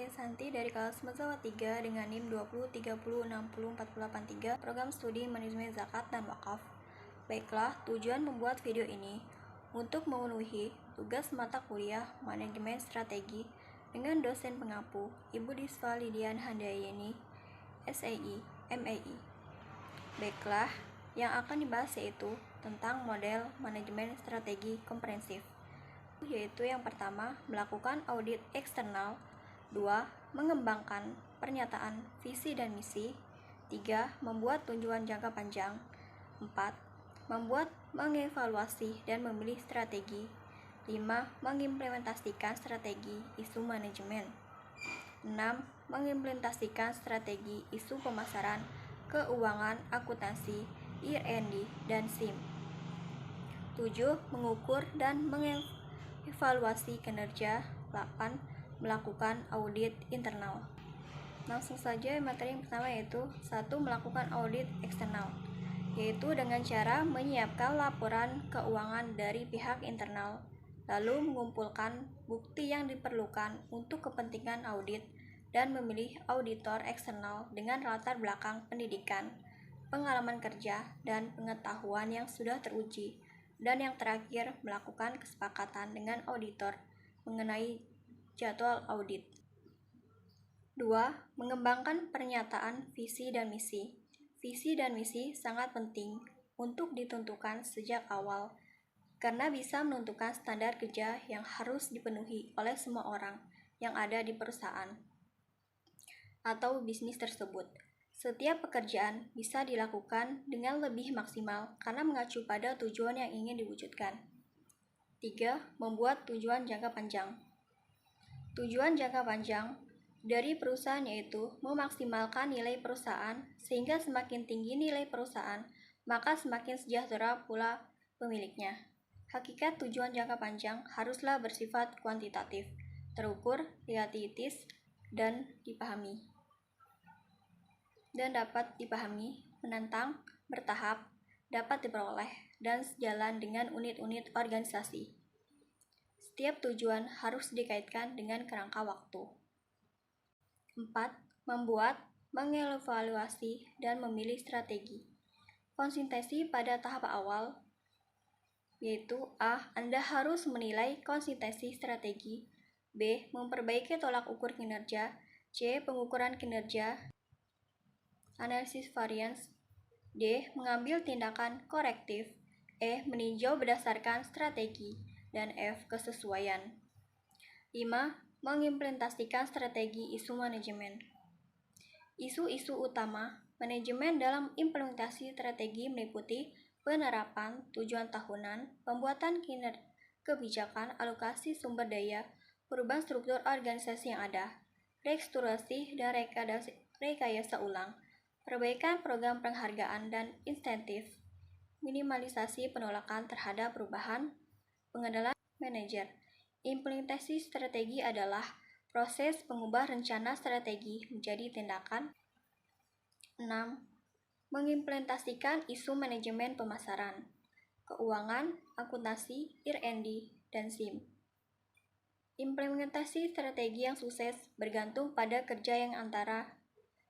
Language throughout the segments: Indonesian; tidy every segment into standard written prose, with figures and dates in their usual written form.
saya Santi dari kelas Mazhawa 3 dengan NIM 2030604083 program studi manajemen zakat dan wakaf. Baiklah, tujuan membuat video ini untuk memenuhi tugas mata kuliah manajemen strategi dengan dosen pengampu Ibu Disva Lidian Handayani, SAI, MAI. Baiklah, yang akan dibahas yaitu tentang model manajemen strategi komprehensif, yaitu yang pertama, melakukan audit eksternal, 2. Mengembangkan pernyataan visi dan misi, 3. Membuat tujuan jangka panjang, 4. Membuat, mengevaluasi, dan memilih strategi, 5. Mengimplementasikan strategi isu manajemen, 6. Mengimplementasikan strategi isu pemasaran, keuangan, akuntansi, R&D, dan SIM, 7. Mengukur dan evaluasi kinerja, 8. Melakukan audit internal. Langsung saja materi yang pertama yaitu 1. Melakukan audit eksternal, yaitu dengan cara menyiapkan laporan keuangan dari pihak internal, lalu mengumpulkan bukti yang diperlukan untuk kepentingan audit dan memilih auditor eksternal dengan latar belakang pendidikan, pengalaman kerja, dan pengetahuan yang sudah teruji. Dan yang terakhir, melakukan kesepakatan dengan auditor mengenai jadwal audit. 2. Mengembangkan pernyataan visi dan misi. Visi dan misi sangat penting untuk ditentukan sejak awal, karena bisa menentukan standar kerja yang harus dipenuhi oleh semua orang yang ada di perusahaan atau bisnis tersebut. Setiap pekerjaan bisa dilakukan dengan lebih maksimal karena mengacu pada tujuan yang ingin diwujudkan. 3. Membuat tujuan jangka panjang. Tujuan jangka panjang dari perusahaan yaitu memaksimalkan nilai perusahaan, sehingga semakin tinggi nilai perusahaan, maka semakin sejahtera pula pemiliknya. Hakikat tujuan jangka panjang haruslah bersifat kuantitatif, terukur, realistis, dan dapat dipahami, menantang, bertahap, dapat diperoleh, dan sejalan dengan unit-unit organisasi. Setiap tujuan harus dikaitkan dengan kerangka waktu. 4. Membuat, mengevaluasi, dan memilih strategi. Konsistensi pada tahap awal, yaitu A. Anda harus menilai konsistensi strategi, B. Memperbaiki tolak ukur kinerja, C. Pengukuran kinerja, analisis variance, D. Mengambil tindakan korektif, E. Meninjau berdasarkan strategi, dan F. Kesesuaian. 5. Mengimplementasikan strategi isu manajemen. Isu-isu utama manajemen dalam implementasi strategi meliputi penerapan tujuan tahunan, pembuatan kebijakan, alokasi sumber daya, perubahan struktur organisasi yang ada, restrukturasi dan rekayasa ulang, perbaikan program penghargaan dan insentif, minimalisasi penolakan terhadap perubahan, pengendalian manajer. Implementasi strategi adalah proses mengubah rencana strategi menjadi tindakan. 6. Mengimplementasikan isu manajemen pemasaran, keuangan, akuntansi, R&D, dan SIM. Implementasi strategi yang sukses bergantung pada kerja yang antara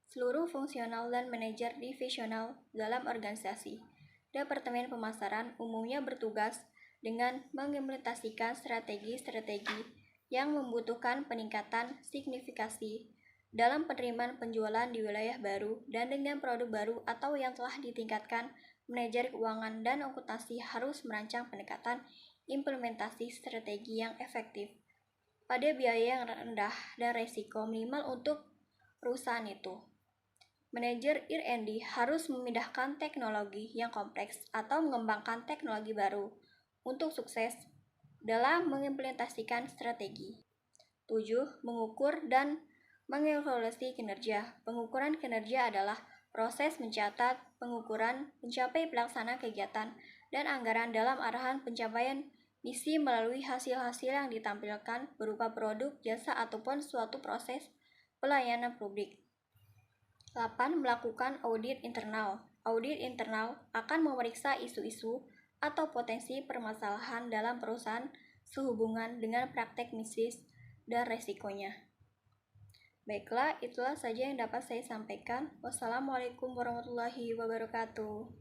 seluruh fungsional dan manajer divisional dalam organisasi. Departemen pemasaran umumnya bertugas dengan mengimplementasikan strategi-strategi yang membutuhkan peningkatan signifikasi dalam penerimaan penjualan di wilayah baru dan dengan produk baru atau yang telah ditingkatkan. Manajer keuangan dan akuntansi harus merancang pendekatan implementasi strategi yang efektif pada biaya yang rendah dan resiko minimal untuk perusahaan itu. Manajer R&D harus memindahkan teknologi yang kompleks atau mengembangkan teknologi baru untuk sukses dalam mengimplementasikan strategi. 7. Mengukur dan mengevaluasi kinerja. Pengukuran kinerja adalah proses mencatat, pengukuran, mencapai pelaksanaan kegiatan, dan anggaran dalam arahan pencapaian misi melalui hasil-hasil yang ditampilkan berupa produk, jasa, ataupun suatu proses pelayanan publik. 8. Melakukan audit internal. Audit internal akan memeriksa isu-isu atau potensi permasalahan dalam perusahaan sehubungan dengan praktek bisnis dan resikonya. Baiklah, itulah saja yang dapat saya sampaikan. Wassalamualaikum warahmatullahi wabarakatuh.